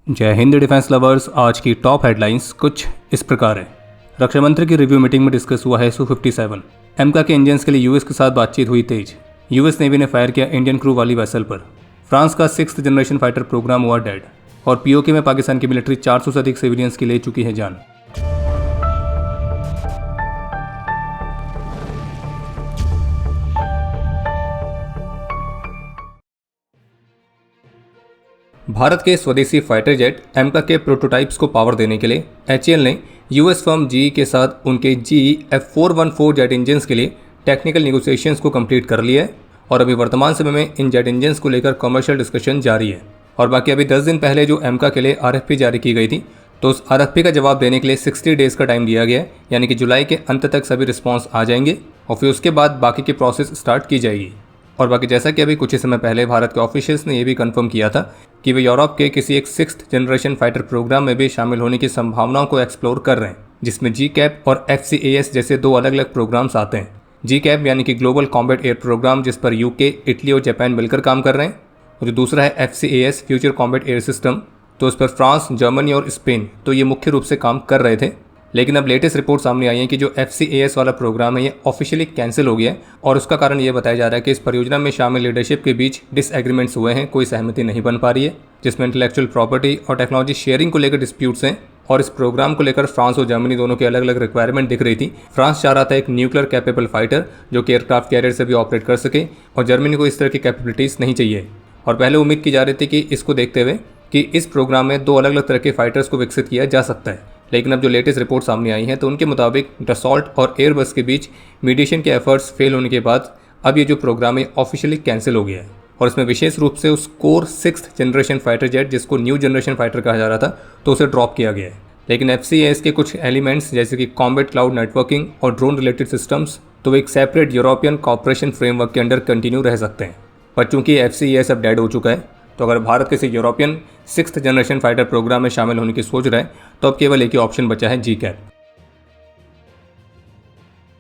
जय Hind defence lovers. आज की टॉप हेडलाइंस कुछ इस प्रकार है। रक्षा मंत्री की रिव्यू मीटिंग में डिस्कस हुआ है Su-57 एमका के इंजन्स के लिए यूएस के साथ बातचीत हुई तेज। यूएस नेवी ने फायर किया इंडियन क्रू वाली वेसल पर। फ्रांस का 6th जनरेशन फाइटर प्रोग्राम हुआ डेड। और पीओके में पाकिस्तान की मिलिट्री 400 से अधिक सिविलियंस की ले चुकी है जान। भारत के स्वदेशी फाइटर जेट एमका के प्रोटोटाइप्स को पावर देने के लिए एचएएल ने यूएस फर्म जीई के साथ उनके जीई F414 जेट इंजन्स के लिए टेक्निकल नेगोशिएशंस को कंप्लीट कर लिया है और अभी वर्तमान समय में इन जेट इंजन्स को लेकर कमर्शियल डिस्कशन जारी है। और बाकी अभी 10 दिन पहले जो एमका के लिए आरएफपी जारी की गई थी, तो उस आरएफपी का जवाब देने के लिए 60 डेज़ का टाइम दिया गया है, यानी कि जुलाई के अंत तक सभी रिस्पॉन्स आ जाएंगे और फिर उसके बाद बाकी की प्रोसेस स्टार्ट की जाएगी। और बाकी जैसा कि अभी कुछ ही समय पहले भारत के ऑफिशियल्स ने यह भी कंफर्म किया था कि वे यूरोप के किसी एक 6th जनरेशन फाइटर प्रोग्राम में भी शामिल होने की संभावनाओं को एक्सप्लोर कर रहे हैं, जिसमें GCAP और FCAS जैसे दो अलग अलग प्रोग्राम्स आते हैं। GCAP यानी कि ग्लोबल कॉम्बैट एयर प्रोग्राम, जिस पर यूके, इटली और जापान मिलकर काम कर रहे हैं, और जो दूसरा है FCAS future combat air system, तो उस पर फ्रांस, जर्मनी और स्पेन तो ये मुख्य रूप से काम कर रहे थे। लेकिन अब लेटेस्ट रिपोर्ट सामने आई है कि जो FCAS वाला प्रोग्राम है ये ऑफिशियली कैंसिल हो गया है और उसका कारण ये बताया जा रहा है कि इस परियोजना में शामिल लीडरशिप के बीच डिसएग्रीमेंट्स हुए हैं, कोई सहमति नहीं बन पा रही है, जिसमें इंटेलेक्चुअल प्रॉपर्टी और टेक्नोलॉजी शेयरिंग को लेकर डिस्प्यूट्स हैं। और इस प्रोग्राम को लेकर फ्रांस और जर्मनी दोनों की अलग अलग रिक्वायरमेंट दिख रही थी। फ्रांस चाह रहा था एक न्यूक्लियर कैपेबल फाइटर जो कि एयरक्राफ्ट कैरियर से भी ऑपरेट कर सके, और जर्मनी को इस तरह की कैपेबिलिटीज़ नहीं चाहिए। और पहले उम्मीद की जा रही थी कि इसको देखते हुए कि इस प्रोग्राम में दो अलग अलग तरह के फाइटर्स को विकसित किया जा सकता है। लेकिन अब जो लेटेस्ट रिपोर्ट सामने आई है तो उनके मुताबिक डसॉल्ट और एयरबस के बीच मीडिएशन के एफर्ट्स फेल होने के बाद अब ये जो प्रोग्राम है ऑफिशियली कैंसिल हो गया है। और इसमें विशेष रूप से उस core 6th generation fighter jet, जिसको न्यू जनरेशन फाइटर कहा जा रहा था, तो उसे ड्रॉप किया गया है। लेकिन FCAS के कुछ एलिमेंट्स जैसे कि कॉम्बैट क्लाउड नेटवर्किंग और ड्रोन रिलेटेड सिस्टम्स तो वो एक सेपरेट यूरोपियन कॉपरेशन फ्रेमवर्क के अंडर कंटिन्यू रह सकते हैं। पर चूंकि FCAS अब डेड हो चुका है, तो अगर भारत किसी European 6th generation fighter programme में शामिल होने की सोच रहा है तो अब केवल एक ही ऑप्शन बचा है, GCAP।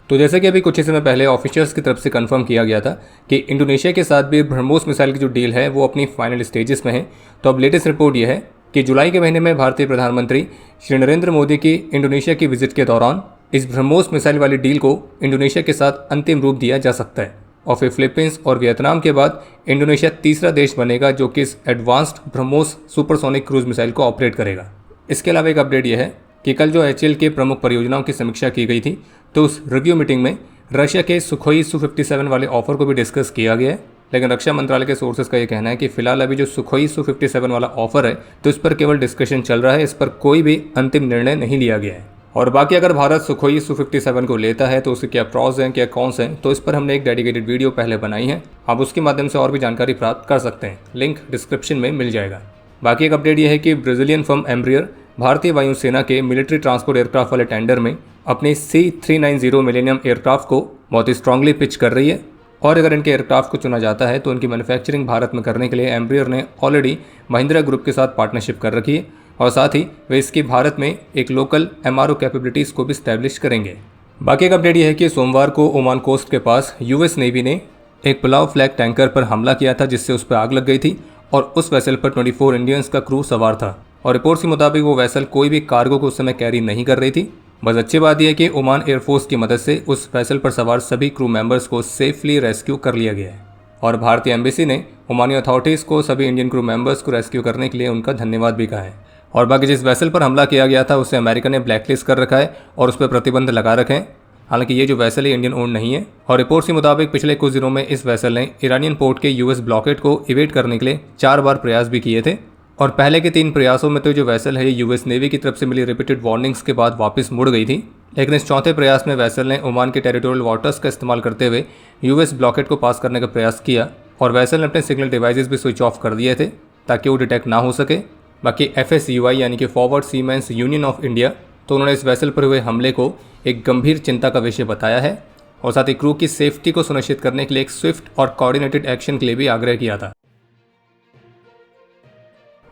तो जैसे कि अभी कुछ ही समय पहले ऑफिशियल्स की तरफ से कंफर्म किया गया था कि इंडोनेशिया के साथ भी ब्रह्मोस मिसाइल की जो डील है वो अपनी फाइनल स्टेजेस में है। तो अब लेटेस्ट रिपोर्ट ये है कि जुलाई के महीने में भारतीय प्रधानमंत्री श्री नरेंद्र मोदी की इंडोनेशिया की विजिट के दौरान इस ब्रह्मोस मिसाइल वाली डील को इंडोनेशिया के साथ अंतिम रूप दिया जा सकता है। और फिर फिलीपींस और वियतनाम के बाद इंडोनेशिया तीसरा देश बनेगा जो कि इस advanced BrahMos supersonic cruise missile को ऑपरेट करेगा। इसके अलावा एक अपडेट यह है कि कल जो HAL के प्रमुख परियोजनाओं की समीक्षा की गई थी, तो उस रिव्यू मीटिंग में रशिया के सुखोई Su-57 वाले ऑफर को भी डिस्कस किया गया है। लेकिन रक्षा मंत्रालय के सोर्सेज का ये कहना है कि फिलहाल अभी जो सुखोई Su-57 वाला ऑफर है तो इस पर केवल डिस्कशन चल रहा है, इस पर कोई भी अंतिम निर्णय नहीं लिया गया है। और बाकी अगर भारत सुखोई Su-57 को लेता है तो उसके क्या प्रॉस हैं, क्या कॉन्स हैं, तो इस पर हमने एक डेडिकेटेड वीडियो पहले बनाई है, आप उसके माध्यम से और भी जानकारी प्राप्त कर सकते हैं, लिंक डिस्क्रिप्शन में मिल जाएगा। बाकी एक अपडेट यह है कि ब्राज़ीलियन फर्म एम्ब्रियर भारतीय वायुसेना के मिलिट्री ट्रांसपोर्ट एयरक्राफ्ट वाले टेंडर में अपने C390 मिलेनियम एयरक्राफ्ट को बहुत ही स्ट्रांगली पिच कर रही है। और अगर इनके एयरक्राफ्ट को चुना जाता है तो उनकी मैन्युफैक्चरिंग भारत में करने के लिए एम्ब्रियर ने ऑलरेडी महिंद्रा ग्रुप के साथ पार्टनरशिप कर रखी है, और साथ ही वे इसकी भारत में एक लोकल MRO कैपेबिलिटीज़ को भी स्टैब्लिश करेंगे। बाकी एक अपडेट यह है कि सोमवार को ओमान कोस्ट के पास US नेवी ने एक पुलाव फ्लैग टैंकर पर हमला किया था, जिससे उस पर आग लग गई थी और उस वेसल पर 24 इंडियंस का क्रू सवार था। और रिपोर्ट्स के मुताबिक वो वेसल कोई भी कार्गो को उस समय कैरी नहीं कर रही थी। बस अच्छी बात यह है कि ओमान एयरफोर्स की मदद से उस वेसल पर सवार सभी क्रू मेंबर्स को सेफली रेस्क्यू कर लिया गया है। और भारतीय एम्बेसी ने ओमानी अथॉरिटीज़ को सभी इंडियन क्रू मेंबर्स को रेस्क्यू करने के लिए उनका धन्यवाद भी कहा है। और बाकी जिस वेसल पर हमला किया गया था उसे अमेरिका ने ब्लैकलिस्ट कर रखा है और उस पर प्रतिबंध लगा रखे हैं। हालांकि ये जो वेसल है इंडियन ओन नहीं है। और रिपोर्ट्स के मुताबिक पिछले कुछ दिनों में इस वेसल ने ईरानियन पोर्ट के US ब्लॉकेट को इवेट करने के लिए 4 बार प्रयास भी किए थे। और पहले के 3 प्रयासों में तो जो वेसल है ये US नेवी की तरफ से मिली रिपीटेड वार्निंग्स के बाद वापस मुड़ गई थी। लेकिन इस चौथे प्रयास में वेसल ने ओमान के टेरिटोरियल वाटर्स का इस्तेमाल करते हुए US ब्लॉकेट को पास करने का प्रयास किया, और वेसल ने अपने सिग्नल डिवाइसेस भी स्विच ऑफ कर दिए थे ताकि वो डिटेक्ट ना हो सके। बाकी FSUI यानी कि forward siemens union of India, तो उन्होंने इस वेसल पर हुए हमले को एक गंभीर चिंता का विषय बताया है, और साथ ही क्रू की सेफ्टी को सुनिश्चित करने के लिए एक स्विफ्ट और कोऑर्डिनेटेड एक्शन के लिए भी आग्रह किया था।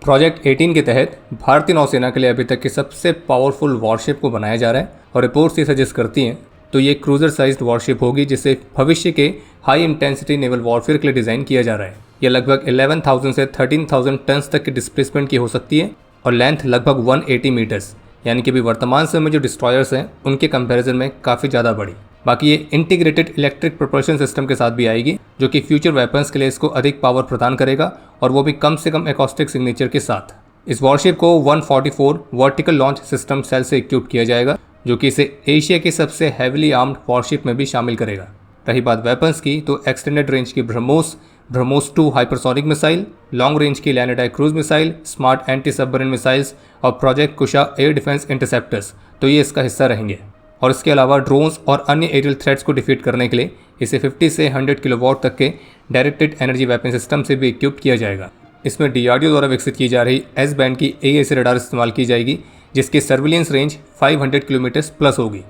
प्रोजेक्ट 18 के तहत भारतीय नौसेना के लिए अभी तक की सबसे पावरफुल वॉरशिप को बनाया जा रहा है, और रिपोर्ट्स ये सजेस्ट करती हैं तो ये क्रूजर साइज्ड वॉरशिप होगी जिसे भविष्य के हाई इंटेंसिटी नेवल वॉरफेयर के लिए डिज़ाइन किया जा रहा है। यह लगभग 11,000 से 13,000 टन तक के डिस्प्लेसमेंट की हो सकती है, और लेंथ लगभग 180 मीटर्स, यानी कि अभी वर्तमान समय में जो डिस्ट्रॉयर्स हैं उनके कंपैरिजन में काफ़ी ज़्यादा बड़ी। बाकी ये इंटीग्रेटेड इलेक्ट्रिक प्रोपल्शन सिस्टम के साथ भी आएगी, जो कि फ्यूचर वेपन्स के लिए इसको अधिक पावर प्रदान करेगा, और वो भी कम से कम एकॉस्टिक सिग्नेचर के साथ। इस वॉरशिप को 144 वर्टिकल लॉन्च सिस्टम सेल से इक्विप किया जाएगा, जो कि इसे एशिया की सबसे हैविली आर्म्ड वॉरशिप में भी शामिल करेगा। रही बात वेपन्स की, तो एक्सटेंडेड रेंज की BrahMos, BrahMos 2 hypersonic missile, long range की land attack cruise missile, smart anti submarine missiles और project Kusha air defence interceptors, तो ये इसका हिस्सा रहेंगे। और इसके अलावा ड्रोन्स और अन्य एरियल थ्रेट्स को डिफीट करने के लिए इसे 50 से 100 किलोवाट तक के डायरेक्टेड एनर्जी वेपन सिस्टम से भी इक्विप किया जाएगा। इसमें डीआरडीओ द्वारा विकसित की जा रही एस बैंड की AESA रडार इस्तेमाल की जाएगी, जिसकी सर्विलेंस रेंज 500 किलोमीटर प्लस होगी।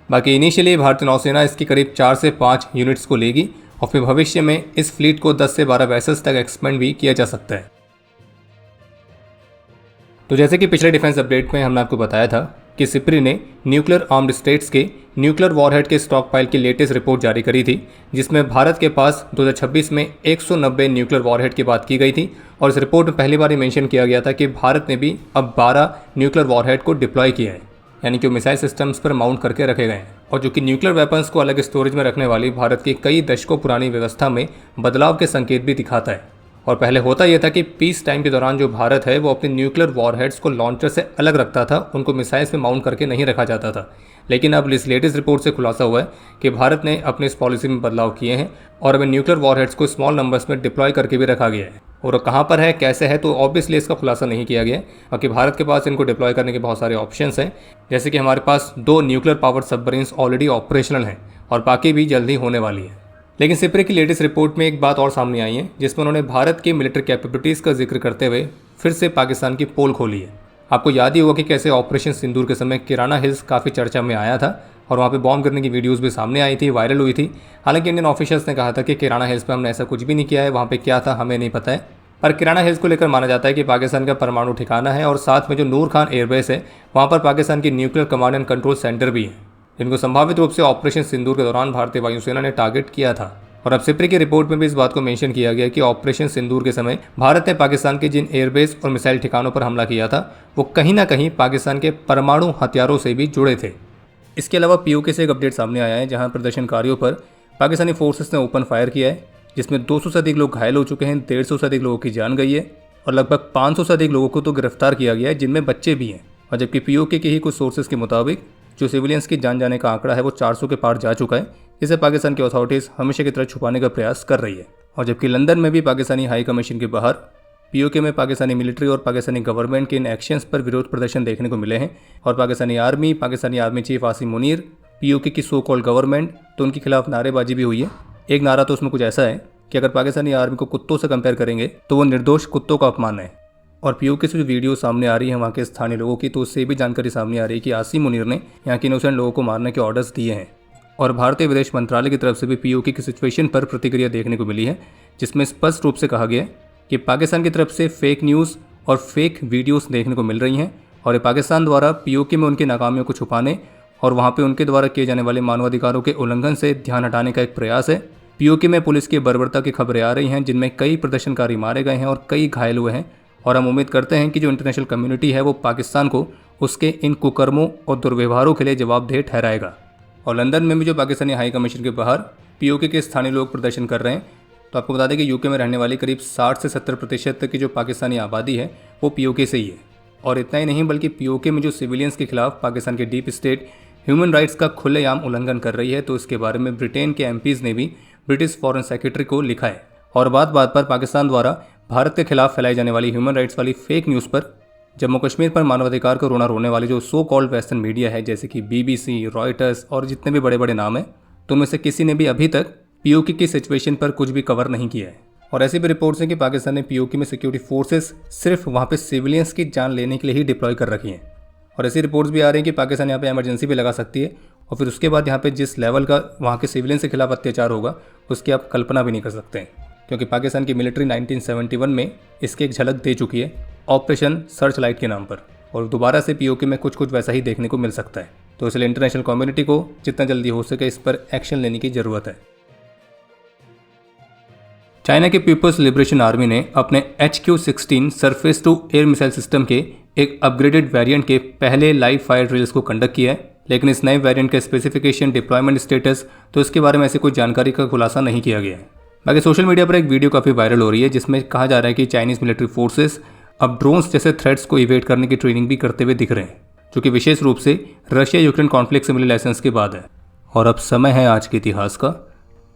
बाकी इनिशियली भारतीय नौसेना इसकी करीब 4 से 5 यूनिट्स को लेगी, और फिर भविष्य में इस फ्लीट को 10 से 12 वेसल्स तक एक्सपेंड भी किया जा सकता है। तो जैसे कि पिछले डिफेंस अपडेट में हमने आपको बताया था कि सिप्री ने न्यूक्लियर आर्म्ड स्टेट्स के न्यूक्लियर वॉरहेड के स्टॉक पाइल की लेटेस्ट रिपोर्ट जारी करी थी, जिसमें भारत के पास 2026 में 190 न्यूक्लियर वॉरहेड की बात की गई थी। और इस रिपोर्ट में पहली बार ये मेंशन किया गया था कि भारत ने भी अब 12 न्यूक्लियर वॉरहेड को डिप्लॉय किया है, यानी कि मिसाइल सिस्टम्स पर माउंट करके रखे गए हैं, और जो कि न्यूक्लियर वेपन्स को अलग स्टोरेज में रखने वाली भारत की कई दशकों पुरानी व्यवस्था में बदलाव के संकेत भी दिखाता है। और पहले होता यह था कि पीस टाइम के दौरान जो भारत है वो अपने न्यूक्लियर वॉरहेड्स को लॉन्चर से अलग रखता था, उनको मिसाइल्स में माउंट करके नहीं रखा जाता था। लेकिन अब इस लेटेस्ट रिपोर्ट से खुलासा हुआ है कि भारत ने अपनी इस पॉलिसी में बदलाव किए हैं, और अब न्यूक्लियर वॉरहेड्स को स्मॉल नंबर्स में डिप्लॉय करके भी रखा गया है। और कहाँ पर है, कैसे है, तो ऑब्वियसली इसका खुलासा नहीं किया गया। बाकी भारत के पास इनको डिप्लॉय करने के बहुत सारे ऑप्शंस हैं, जैसे कि हमारे पास 2 nuclear powered submarines already operational हैं, और बाकी भी जल्दी होने वाली है। लेकिन सिप्री की लेटेस्ट रिपोर्ट में एक बात और सामने आई है, जिसमें उन्होंने भारत की मिलिट्री कैपेबिलिटीज़ का जिक्र करते हुए फिर से पाकिस्तान की पोल खोली है। आपको याद ही होगा कि कैसे ऑपरेशन सिंदूर के समय किराना हिल्स काफ़ी चर्चा में आया था, और वहाँ पे बॉम्ब गिरने की वीडियोस भी सामने आई थी, वायरल हुई थी। हालांकि इंडियन ऑफिशियल्स ने कहा था कि किराना हिल्स पे हमने ऐसा कुछ भी नहीं किया है, वहाँ पे क्या था हमें नहीं पता है। पर किराना हिल्स को लेकर माना जाता है कि पाकिस्तान का परमाणु ठिकाना है, और साथ में जो नूर खान एयरबेस है वहाँ पर पाकिस्तान की nuclear command and control centre भी है, जिनको संभावित रूप से ऑपरेशन सिंदूर के दौरान भारतीय वायुसेना ने टारगेट किया था। और अब सिप्री की रिपोर्ट में भी इस बात को मेंशन किया गया कि ऑपरेशन सिंदूर के समय भारत ने पाकिस्तान के जिन एयरबेस और मिसाइल ठिकानों पर हमला किया था वो कहीं ना कहीं पाकिस्तान के परमाणु हथियारों से भी जुड़े थे। इसके अलावा पीओके से एक अपडेट सामने आया है, जहां प्रदर्शनकारियों पर पाकिस्तानी फोर्सेस ने ओपन फायर किया है, जिसमें 200 से अधिक लोग घायल हो चुके हैं, 150 से अधिक लोगों की जान गई है, और लगभग 500 से अधिक लोगों को तो गिरफ्तार किया गया है, जिनमें बच्चे भी हैं। और जबकि पीओके के ही कुछ सोर्सेज के मुताबिक जो सिविलियंस की जान जाने का आंकड़ा है वो 400 के पार जा चुका है, जिसे पाकिस्तान की अथॉरिटीज़ हमेशा की तरह छुपाने का प्रयास कर रही है। और जबकि लंदन में भी पाकिस्तानी हाई कमीशन के बाहर पीओके में पाकिस्तानी मिलिट्री और पाकिस्तानी गवर्नमेंट के इन एक्शंस पर विरोध प्रदर्शन देखने को मिले हैं, और Pakistani army chief Asim Munir, PoK की सो कॉल्ड गवर्नमेंट, तो उनके खिलाफ नारेबाजी भी हुई है। एक नारा तो उसमें कुछ ऐसा है कि अगर पाकिस्तानी आर्मी को कुत्तों से कंपेयर करेंगे तो वो निर्दोष कुत्तों का अपमान है। और पीओके से जो वीडियो सामने आ रही है वहाँ के स्थानीय लोगों की, तो उससे भी जानकारी सामने आ रही है कि आसिम मुनीर ने यहाँ के इनोसेंट लोगों को मारने के ऑर्डर्स दिए हैं। और भारतीय विदेश मंत्रालय की तरफ से भी पीओके की सिचुएशन पर प्रतिक्रिया देखने को मिली है, जिसमें स्पष्ट रूप से कहा गया है कि पाकिस्तान की तरफ से फेक न्यूज़ और फेक वीडियोस देखने को मिल रही हैं, और ये पाकिस्तान द्वारा पीओके में उनकी नाकामियों को छुपाने और वहाँ पे उनके द्वारा किए जाने वाले मानवाधिकारों के उल्लंघन से ध्यान हटाने का एक प्रयास है। पीओके में पुलिस की बर्बरता की खबरें आ रही हैं, जिनमें कई प्रदर्शनकारी मारे गए हैं और कई घायल हुए हैं, और हम उम्मीद करते हैं कि जो इंटरनेशनल कम्युनिटी है वो पाकिस्तान को उसके इन कुकर्मों और दुर्व्यवहारों के लिए जवाबदेह ठहराएगा। और लंदन में भी जो पाकिस्तानी हाई कमीशन के बाहर पीओके के स्थानीय लोग प्रदर्शन कर रहे हैं, तो आपको बता दें कि यूके में रहने वाली करीब 60 से 70% की जो पाकिस्तानी आबादी है वो पीओके से ही है। और इतना ही नहीं, बल्कि पीओके में जो सिविलियंस के खिलाफ पाकिस्तान के डीप स्टेट ह्यूमन राइट्स का खुलेआम उल्लंघन कर रही है, तो इसके बारे में ब्रिटेन के एमपीज़ ने भी ब्रिटिश फॉरेन सेक्रेटरी को लिखा है। और बात बात पर पाकिस्तान द्वारा भारत के खिलाफ फैलाई जाने वाली ह्यूमन राइट्स वाली फेक न्यूज़ पर जम्मू कश्मीर पर मानवाधिकार को रोना रोने वाले जो सो कॉल्ड वेस्टर्न मीडिया है, जैसे कि BBC, रॉयटर्स और जितने भी बड़े बड़े नाम हैं, तो उनमें से किसी ने भी अभी तक पीओके की सिचुएशन पर कुछ भी कवर नहीं किया है। और ऐसी भी रिपोर्ट्स हैं कि पाकिस्तान ने पीओके में सिक्योरिटी फोर्सेस सिर्फ वहाँ पे सिविलियंस की जान लेने के लिए ही डिप्लॉय कर रखी हैं। और ऐसी रिपोर्ट्स भी आ रही हैं कि पाकिस्तान यहाँ पे इमरजेंसी भी लगा सकती है, और फिर उसके बाद यहाँ पे जिस लेवल का वहाँ के सिविलियंस के खिलाफ अत्याचार होगा उसकी आप कल्पना भी नहीं कर सकते हैं, क्योंकि पाकिस्तान की मिलिट्री 1971 में इसकी एक झलक दे चुकी है ऑपरेशन सर्च लाइट के नाम पर, और दोबारा से पीओके में कुछ वैसा ही देखने को मिल सकता है। तो इसलिए इंटरनेशनल कम्युनिटी को जितना जल्दी हो सके इस पर एक्शन लेने की ज़रूरत है। चाइना के पीपल्स लिबरेशन आर्मी ने अपने HQ-16 surface to air missile system के एक अपग्रेडेड वेरिएंट के पहले लाइव फायर ड्रिल्स को कंडक्ट किया है, लेकिन इस नए वेरिएंट के स्पेसिफिकेशन, डिप्लॉयमेंट स्टेटस, तो इसके बारे में ऐसी कोई जानकारी का खुलासा नहीं किया गया है। बाकी सोशल मीडिया पर एक वीडियो काफ़ी वायरल हो रही है जिसमें कहा जा रहा है कि चाइनीज़ मिलिट्री फोर्सेस अब ड्रोन्स जैसे थ्रेट्स को इवेट करने की ट्रेनिंग भी करते हुए दिख रहे हैं, जो कि विशेष रूप से रशिया यूक्रेन कॉन्फ्लिक्ट से मिले लाइसेंस के बाद है। और अब समय है आज के इतिहास का।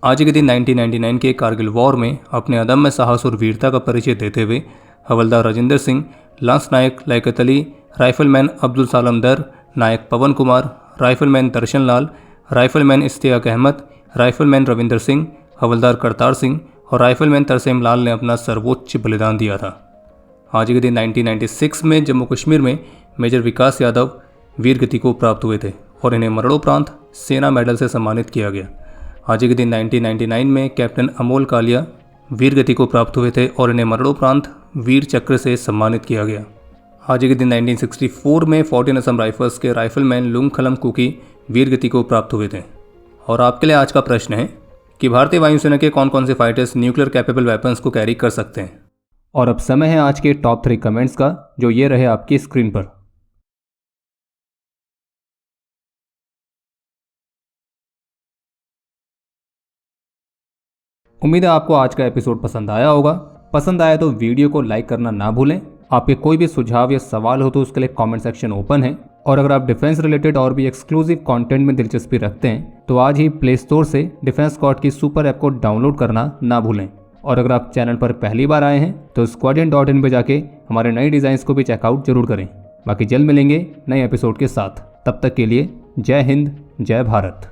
आज के दिन 1999 के कारगिल वॉर में अपने अदम्य साहस और वीरता का परिचय देते हुए हवलदार राजेंद्र सिंह, लांस नायक लियाकत अली, राइफलमैन अब्दुल सालम दर, नायक पवन कुमार, राइफलमैन दर्शन लाल, राइफलमैन इश्तियाक अहमद, राइफलमैन रविंदर सिंह, हवलदार करतार सिंह और राइफलमैन तरसेम लाल ने अपना सर्वोच्च बलिदान दिया था। आज के दिन 1996 में जम्मू कश्मीर में मेजर विकास यादव वीर गति को प्राप्त हुए थे और इन्हें मरणोपरांत सेना मेडल से सम्मानित किया गया। आज के दिन 1999 में कैप्टन अमोल कालिया वीर गति को प्राप्त हुए थे और इन्हें मरणोपरांत वीर चक्र से सम्मानित किया गया। आज के दिन 1964 में 14 असम राइफल्स के राइफलमैन लुंगखलम कुकी वीर गति को प्राप्त हुए थे। और आपके लिए आज का प्रश्न है कि भारतीय वायुसेना के कौन कौन से फाइटर्स न्यूक्लियर कैपेबल वेपन्स को कैरी कर सकते हैं। और अब समय है आज के टॉप 3 कमेंट्स का, जो ये रहे आपकी स्क्रीन पर। उम्मीद है आपको आज का एपिसोड पसंद आया होगा। पसंद आया तो वीडियो को लाइक करना ना भूलें। आपके कोई भी सुझाव या सवाल हो तो उसके लिए कमेंट सेक्शन ओपन है। और अगर आप डिफेंस रिलेटेड और भी एक्सक्लूसिव कंटेंट में दिलचस्पी रखते हैं तो आज ही प्ले स्टोर से डिफेंस स्क्वाड की सुपर ऐप को डाउनलोड करना ना भूलें। और अगर आप चैनल पर पहली बार आए हैं तो squadron.in पे जाके हमारे नए डिज़ाइंस को भी चेकआउट जरूर करें। बाकी जल्द मिलेंगे नए एपिसोड के साथ। तब तक के लिए जय हिंद, जय भारत।